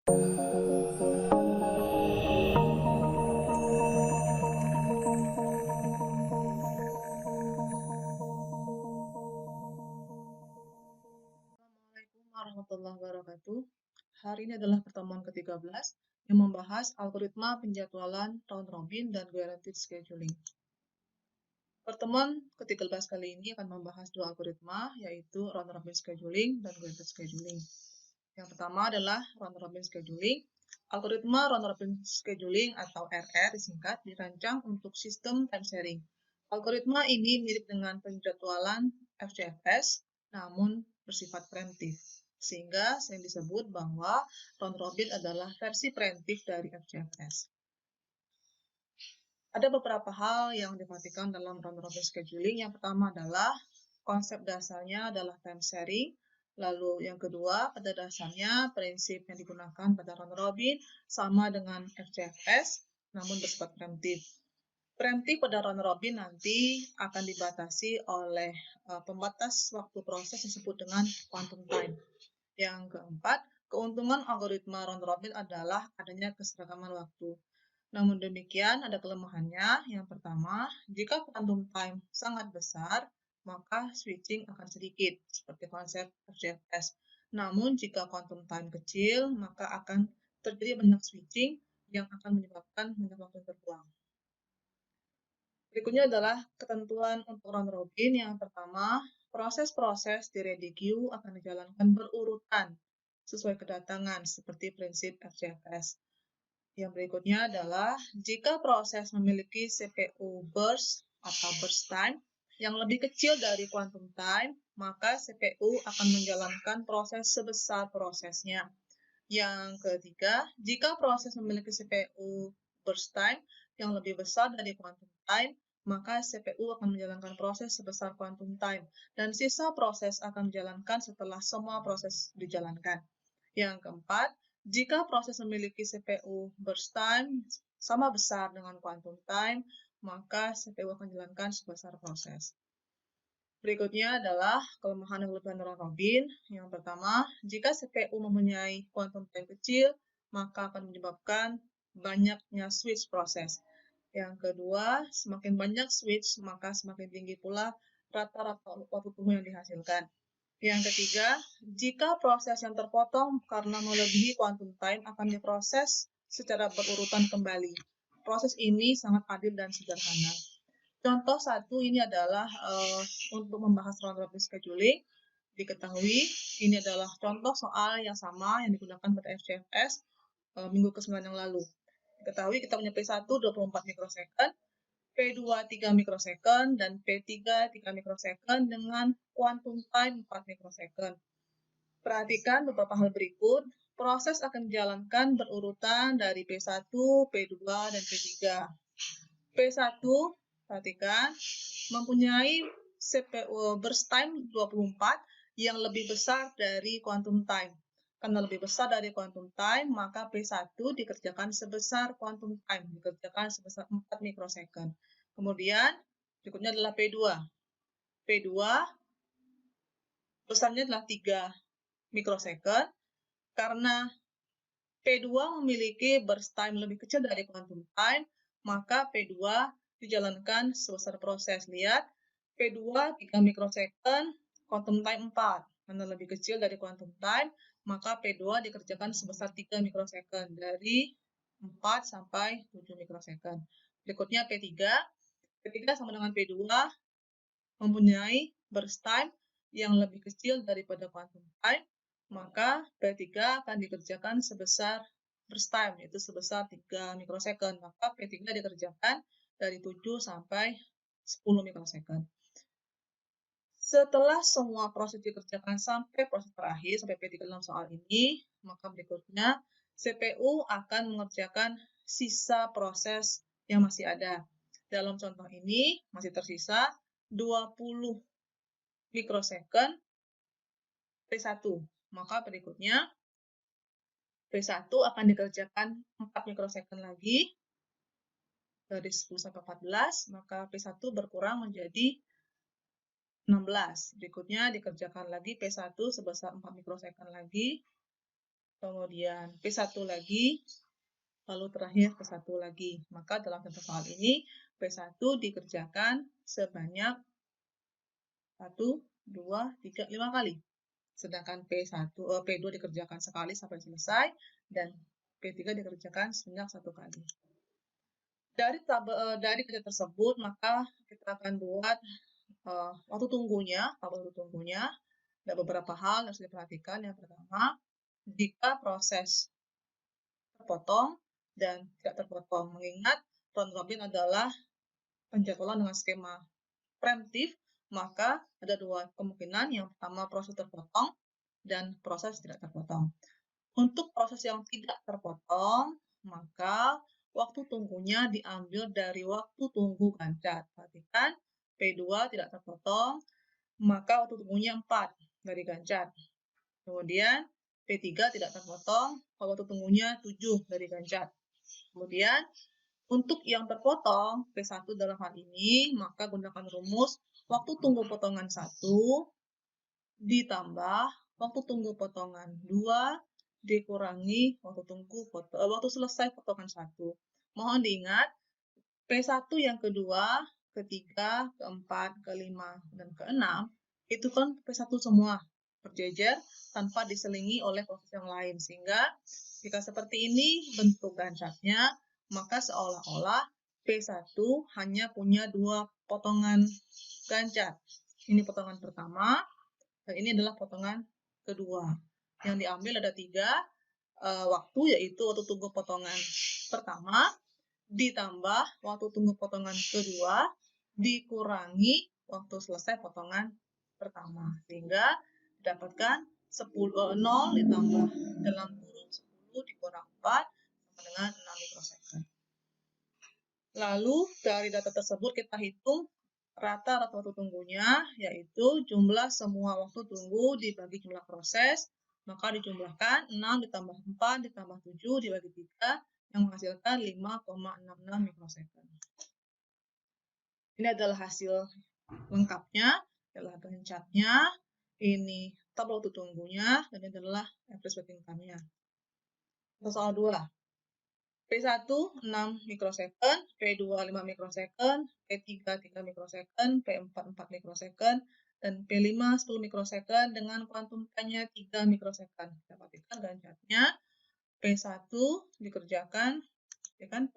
Assalamualaikum warahmatullahi wabarakatuh. Hari ini adalah pertemuan ke-13 yang membahas algoritma penjadwalan round robin dan guaranteed scheduling. Pertemuan ke-13 kali ini akan membahas dua algoritma, yaitu round robin scheduling dan guaranteed scheduling. Yang pertama adalah round robin scheduling. Algoritma round robin scheduling atau RR disingkat dirancang untuk sistem time sharing. Algoritma ini mirip dengan penjadwalan FCFS, namun bersifat preemptif, sehingga sering disebut bahwa round robin adalah versi preemptif dari FCFS. Ada beberapa hal yang diperhatikan dalam round robin scheduling. Yang pertama adalah konsep dasarnya adalah time sharing. Lalu yang kedua, pada dasarnya prinsip yang digunakan pada round robin sama dengan FCFS, namun bersifat preemptif. Preemptif pada round robin nanti akan dibatasi oleh pembatas waktu proses yang disebut dengan quantum time. Yang keempat, keuntungan algoritma round robin adalah adanya keseragaman waktu. Namun demikian, ada kelemahannya. Yang pertama, jika quantum time sangat besar, maka switching akan sedikit, seperti konsep FCFS. Namun, jika quantum time kecil, maka akan terjadi banyak switching yang akan menyebabkan banyak waktu terbuang. Berikutnya adalah ketentuan untuk round robin. Yang pertama, proses-proses di ready queue akan dijalankan berurutan sesuai kedatangan, seperti prinsip FCFS. Yang berikutnya adalah jika proses memiliki CPU burst atau burst time yang lebih kecil dari quantum time, maka CPU akan menjalankan proses sebesar prosesnya. Yang ketiga, jika proses memiliki CPU burst time yang lebih besar dari quantum time, maka CPU akan menjalankan proses sebesar quantum time, dan sisa proses akan dijalankan setelah semua proses dijalankan. Yang keempat, jika proses memiliki CPU burst time sama besar dengan quantum time, maka CPU akan dijalankan sebesar proses. Berikutnya adalah kelemahan dan kelebihan round robin. Yang pertama, jika CPU mempunyai quantum time kecil, maka akan menyebabkan banyaknya switch proses. Yang kedua, semakin banyak switch, maka semakin tinggi pula rata-rata waktu tunggu yang dihasilkan. Yang ketiga, jika proses yang terpotong karena melebihi quantum time akan diproses secara berurutan kembali. Proses ini sangat adil dan sederhana. Contoh satu ini adalah untuk membahas round robin scheduling. Diketahui ini adalah contoh soal yang sama yang digunakan pada FCFS minggu ke-9 yang lalu. Diketahui kita punya P1 24 mikrosecond, P2 3 mikrosecond, dan P3 3 mikrosecond dengan quantum time 4 mikrosecond. Perhatikan beberapa hal berikut. Proses akan dijalankan berurutan dari P1, P2, dan P3. P1, perhatikan, mempunyai CPU burst time 24 yang lebih besar dari quantum time. Karena lebih besar dari quantum time, maka P1 dikerjakan sebesar quantum time, dikerjakan sebesar 4 mikrosecond. Kemudian, berikutnya adalah P2. P2 besarnya adalah 3 mikrosecond, karena P2 memiliki burst time lebih kecil dari quantum time, maka P2 dijalankan sebesar proses. Lihat, P2 3 mikrosecond, quantum time 4. Karena lebih kecil dari quantum time, maka P2 dikerjakan sebesar 3 mikrosecond, dari 4 sampai 7 mikrosecond. Berikutnya P3. P3 sama dengan P2 mempunyai burst time yang lebih kecil daripada quantum time, maka P3 akan dikerjakan sebesar burst time, yaitu sebesar 3 mikrosecond. Maka P3 dikerjakan dari 7 sampai 10 mikrosecond. Setelah semua proses dikerjakan sampai proses terakhir, sampai P3 dalam soal ini, maka berikutnya CPU akan mengerjakan sisa proses yang masih ada. Dalam contoh ini, masih tersisa 20 mikrosecond P1. Maka berikutnya P1 akan dikerjakan 4 mikrosecond lagi dari 10 sampai 14, maka P1 berkurang menjadi 16. Berikutnya dikerjakan lagi P1 sebesar 4 mikrosecond lagi kemudian P1 lagi, lalu terakhir P1 lagi. Maka dalam contoh soal ini, P1 dikerjakan sebanyak 1, 2, 3, 5 kali. Sedangkan P2 dikerjakan sekali sampai selesai, dan P3 dikerjakan sebanyak 1 kali. Dari kerja tersebut, maka kita akan buat waktu tunggunya, tabel waktu tunggunya. Ada beberapa hal yang harus diperhatikan. Yang pertama, jika proses terpotong dan tidak terpotong. Mengingat round robin adalah penjadwalan dengan skema preemptif, maka ada dua kemungkinan. Yang pertama, proses terpotong dan proses tidak terpotong. Untuk proses yang tidak terpotong, maka waktu tunggunya diambil dari waktu tunggu gancat. Perhatikan, P2 tidak terpotong, maka waktu tunggunya 4 dari gancat. Kemudian P3 tidak terpotong, waktu tunggunya 7 dari gancat. Kemudian untuk yang terpotong, P1 dalam hal ini, maka gunakan rumus waktu tunggu potongan 1 ditambah waktu tunggu potongan 2 dikurangi waktu selesai potongan 1. Mohon diingat, P1 yang kedua, ketiga, keempat, kelima, dan keenam, itu kan P1 semua, berjejer tanpa diselingi oleh proses yang lain. Sehingga jika seperti ini bentuk gancatnya, maka seolah-olah P1 hanya punya 2 potongan gancat. Ini potongan pertama, dan ini adalah potongan kedua. Yang diambil ada 3 waktu, yaitu waktu tunggu potongan pertama, ditambah waktu tunggu potongan kedua, dikurangi waktu selesai potongan pertama. Sehingga didapatkan 0 ditambah dalam kurung 10 dikurang 4 sama dengan 6 mikrosecond. Lalu dari data tersebut kita hitung rata-rata waktu tunggunya, yaitu jumlah semua waktu tunggu dibagi jumlah proses, maka dijumlahkan 6 ditambah 4 ditambah 7 dibagi 3, yang menghasilkan 5,66 mikrosecond. Ini adalah hasil lengkapnya, adalah gancatnya, ini tabel waktu tunggunya, dan ini adalah average waiting time-nya. Soal 2. P1 6 mikrosecond, P2 5 mikrosecond, P3 3 mikrosecond, P4 4 mikrosecond, dan P5 10 mikrosecond dengan quantum time-nya 3 mikrosecond. Kita perhatikan gancatnya, P1 dikerjakan, ya kan?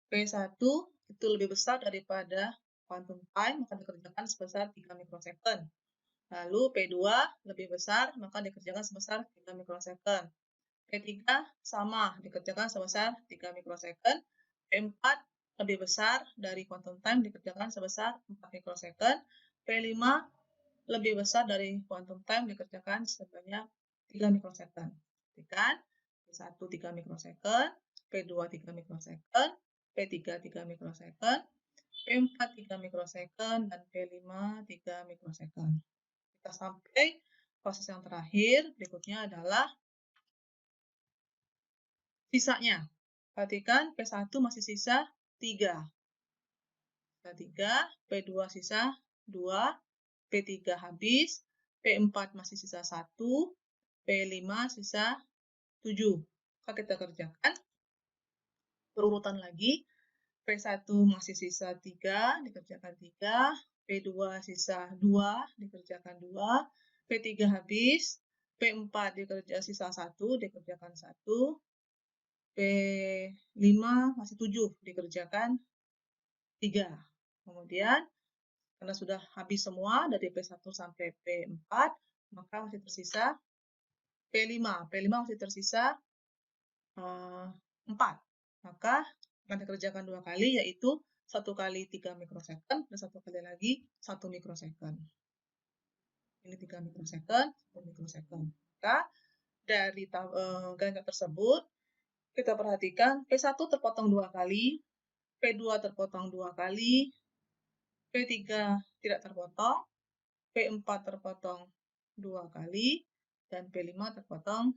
P1 itu lebih besar daripada quantum time, maka dikerjakan sebesar 3 mikrosecond. Lalu P2 lebih besar, maka dikerjakan sebesar 3 mikrosecond. P3 sama, dikerjakan sebesar 3 mikrosecond. P4 lebih besar dari quantum time, dikerjakan sebesar 4 mikrosecond. P5 lebih besar dari quantum time, dikerjakan sebanyak 3 mikrosecond. Perhatikan, P1 3 mikrosecond, P2 3 mikrosecond, P3 3 mikrosecond, P4 3 mikrosecond, dan P5 3 mikrosecond. Kita sampai proses yang terakhir, berikutnya adalah sisanya. Perhatikan, P1 masih sisa 3. Sisa 3, P2 sisa 2, P3 habis, P4 masih sisa 1, P5 sisa 7. Maka kita kerjakan berurutan lagi. P1 masih sisa 3, dikerjakan 3, P2 sisa 2, dikerjakan 2, P3 habis, P4 sisa 1, dikerjakan 1, P5 masih 7, dikerjakan 3. Kemudian, karena sudah habis semua dari P1 sampai P4, maka masih tersisa P5. P5 masih tersisa 4. Maka akan dikerjakan 2 kali, yaitu 1 kali 3 mikrosecond, dan 1 kali lagi 1 mikrosecond. Ini 3 mikrosecond, 1 mikrosecond. Maka dari gancak tersebut, kita perhatikan P1 terpotong 2 kali, P2 terpotong 2 kali, P3 tidak terpotong, P4 terpotong 2 kali, dan P5 terpotong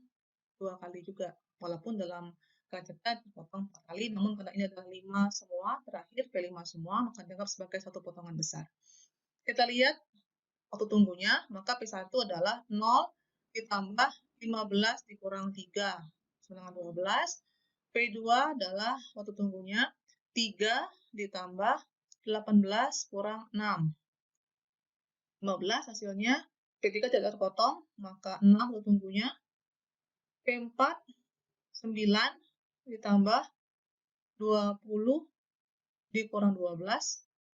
2 kali juga. Walaupun dalam gancetnya terpotong 4 kali, namun karena ini adalah 5 semua, terakhir P5 semua, maka dianggap sebagai satu potongan besar. Kita lihat waktu tunggunya, maka P1 adalah 0 ditambah 15 dikurang 3 sama dengan 12. P2 adalah waktu tunggunya 3 ditambah 18 kurang 6. 15 hasilnya, P3 tidak terpotong, maka 6 waktu tunggunya. P4 9 ditambah 20 dikurang 12,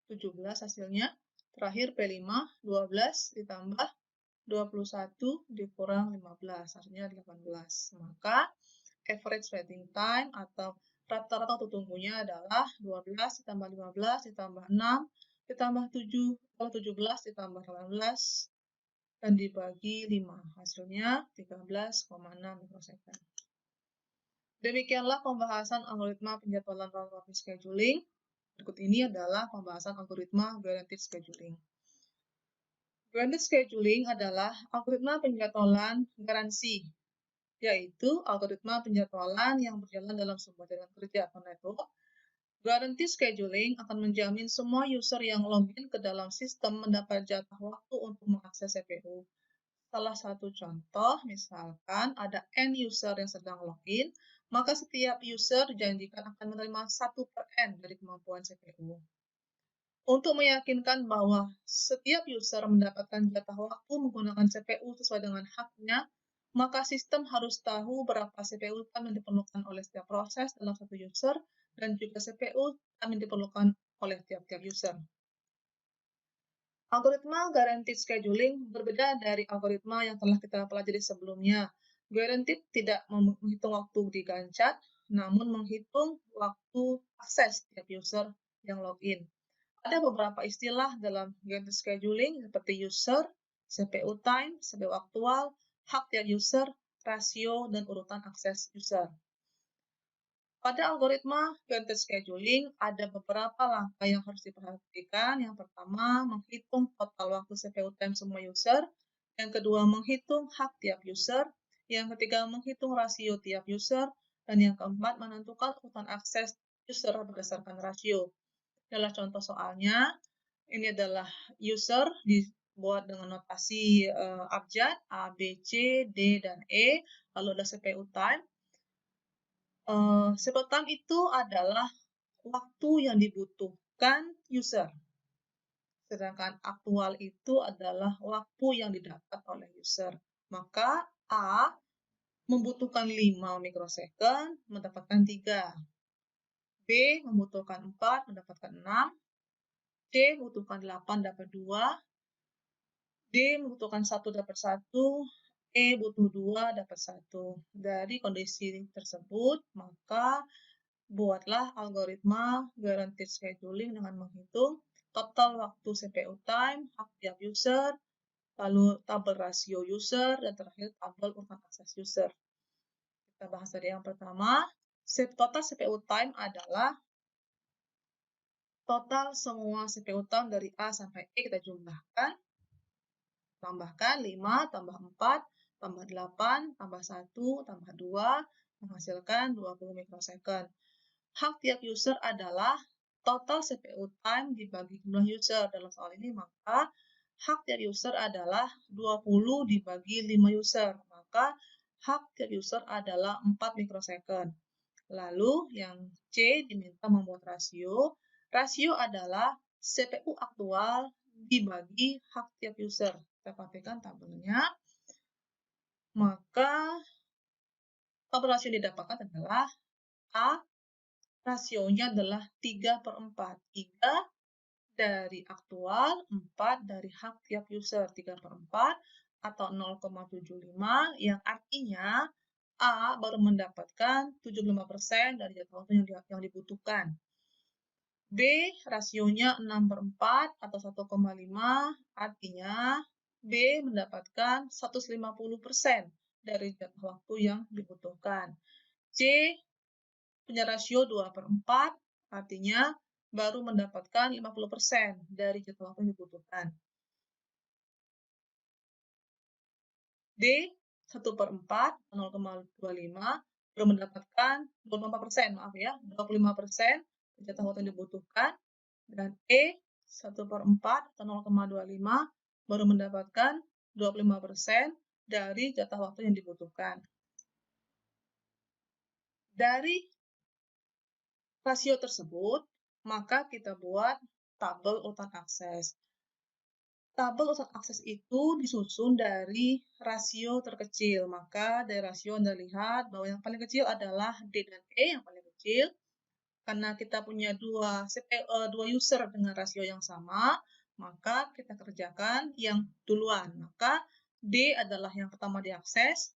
17 hasilnya. Terakhir P5 12 ditambah 21 dikurang 15, artinya 18. Maka average waiting time atau rata-rata waktu tunggunya adalah 12 ditambah 15 ditambah 6 ditambah 7 ditambah 17 ditambah 18 dan dibagi 5. Hasilnya 13,6 mikrosecond. Demikianlah pembahasan algoritma penjadwalan round-robin scheduling. Berikut ini adalah pembahasan algoritma guaranteed scheduling. Guaranteed scheduling adalah algoritma penjadwalan garansi, yaitu algoritma penjadwalan yang berjalan dalam sebuah jaringan kerja atau network. Guaranteed scheduling akan menjamin semua user yang login ke dalam sistem mendapat jatah waktu untuk mengakses CPU. Salah satu contoh, misalkan ada N user yang sedang login, maka setiap user dijanjikan akan menerima 1/n dari kemampuan CPU. Untuk meyakinkan bahwa setiap user mendapatkan jatah waktu menggunakan CPU sesuai dengan haknya, maka sistem harus tahu berapa CPU time yang diperlukan oleh setiap proses dalam satu user dan juga CPU time yang diperlukan oleh tiap-tiap user. Algoritma guaranteed scheduling berbeda dari algoritma yang telah kita pelajari sebelumnya. Guaranteed tidak menghitung waktu di Gantt, namun menghitung waktu akses tiap user yang login. Ada beberapa istilah dalam guaranteed scheduling seperti user, CPU time, CPU aktual, hak tiap user, rasio, dan urutan akses user. Pada algoritma guaranteed scheduling, ada beberapa langkah yang harus diperhatikan. Yang pertama, menghitung total waktu CPU time semua user. Yang kedua, menghitung hak tiap user. Yang ketiga, menghitung rasio tiap user. Dan yang keempat, menentukan urutan akses user berdasarkan rasio. Adalah contoh soalnya, ini adalah user dibuat dengan notasi abjad, A, B, C, D, dan E. Lalu ada CPU time. CPU time itu adalah waktu yang dibutuhkan user. Sedangkan aktual itu adalah waktu yang didapat oleh user. Maka A membutuhkan 5 mikrosecond, mendapatkan 3. B membutuhkan 4, mendapatkan 6. C membutuhkan 8, dapat 2. D membutuhkan 1, dapat 1. E butuh 2, dapat 1. Dari kondisi tersebut, maka buatlah algoritma guaranteed scheduling dengan menghitung total waktu CPU time, hak tiap user, lalu tabel rasio user, dan terakhir tabel urutan akses user. Kita bahas dari yang pertama. Total CPU time adalah total semua CPU time dari A sampai E kita jumlahkan. Tambahkan 5, tambah 4, tambah 8, tambah 1, tambah 2, menghasilkan 20 mikrosecond. Hak tiap user adalah total CPU time dibagi jumlah user. Dalam soal ini, maka hak tiap user adalah 20 dibagi 5 user. Maka hak tiap user adalah 4 mikrosecond. Lalu yang C diminta membuat rasio. Rasio adalah CPU aktual dibagi hak tiap user. Kita perhatikan tabelnya. Maka tabel rasio yang didapatkan adalah A, rasionya adalah 3/4. 3 dari aktual, 4 dari hak tiap user. 3/4 atau 0,75 yang artinya A baru mendapatkan 75% dari jadwal waktu yang dibutuhkan. B rasionya 6/4 atau 1,5 artinya B mendapatkan 150% dari jadwal waktu yang dibutuhkan. C punya rasio 2/4, artinya baru mendapatkan 50% dari jadwal waktu yang dibutuhkan. D 1/4, 0,25, baru mendapatkan 24%, maaf ya, 25% jatah waktu yang dibutuhkan. Dan E 1/4 atau 0,25 baru mendapatkan 25% dari jatah waktu yang dibutuhkan. Dari rasio tersebut, maka kita buat tabel urutan akses. Tabel urutan akses itu disusun dari rasio terkecil. Maka dari rasio Anda lihat bahwa yang paling kecil adalah D dan E yang paling kecil. Karena kita punya dua user dengan rasio yang sama, maka kita kerjakan yang duluan. Maka D adalah yang pertama diakses,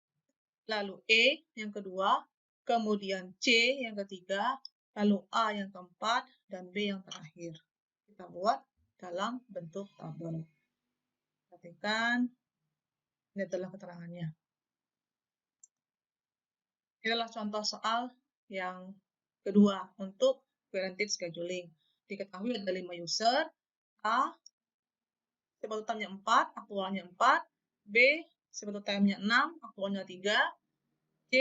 lalu E yang kedua, kemudian C yang ketiga, lalu A yang keempat, dan B yang terakhir. Kita buat dalam bentuk tabel. Perhatikan, ini adalah keterangannya. Ini adalah contoh soal yang kedua untuk guaranteed scheduling. Diketahui ada 5 user, A, CPU time-nya 4, aktualnya 4, B, CPU time-nya 6, aktualnya 3, C,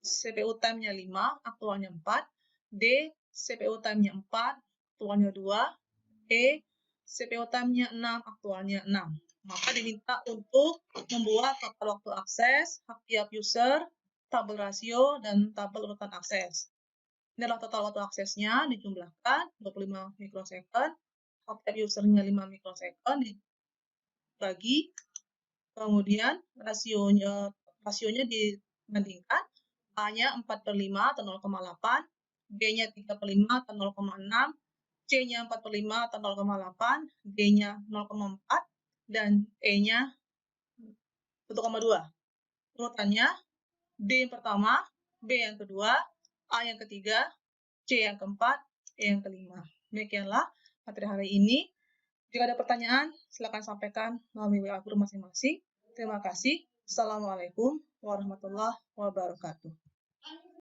CPU time-nya 5, aktualnya 4, D, CPU time-nya 4, aktualnya 2, E, CPU time-nya 6, aktualnya 6. Maka diminta untuk membuat total waktu akses, hak tiap user, tabel rasio, dan tabel urutan akses. Ini adalah total waktu aksesnya, dijumlahkan 25 mikrosecond, hak tiap usernya 5 mikrosecond, dibagi, kemudian rasionya dibandingkan, A-nya 4/5 atau 0,8, B-nya 3/5 atau 0,6, C-nya 4/5 atau 0,8, D-nya 0,4, dan E-nya 1,2. Urutannya, D yang pertama, B yang kedua, A yang ketiga, C yang keempat, E yang kelima. Demikianlah materi hari ini. Jika ada pertanyaan, silakan sampaikan melalui WA group masing-masing. Terima kasih. Assalamualaikum warahmatullahi wabarakatuh.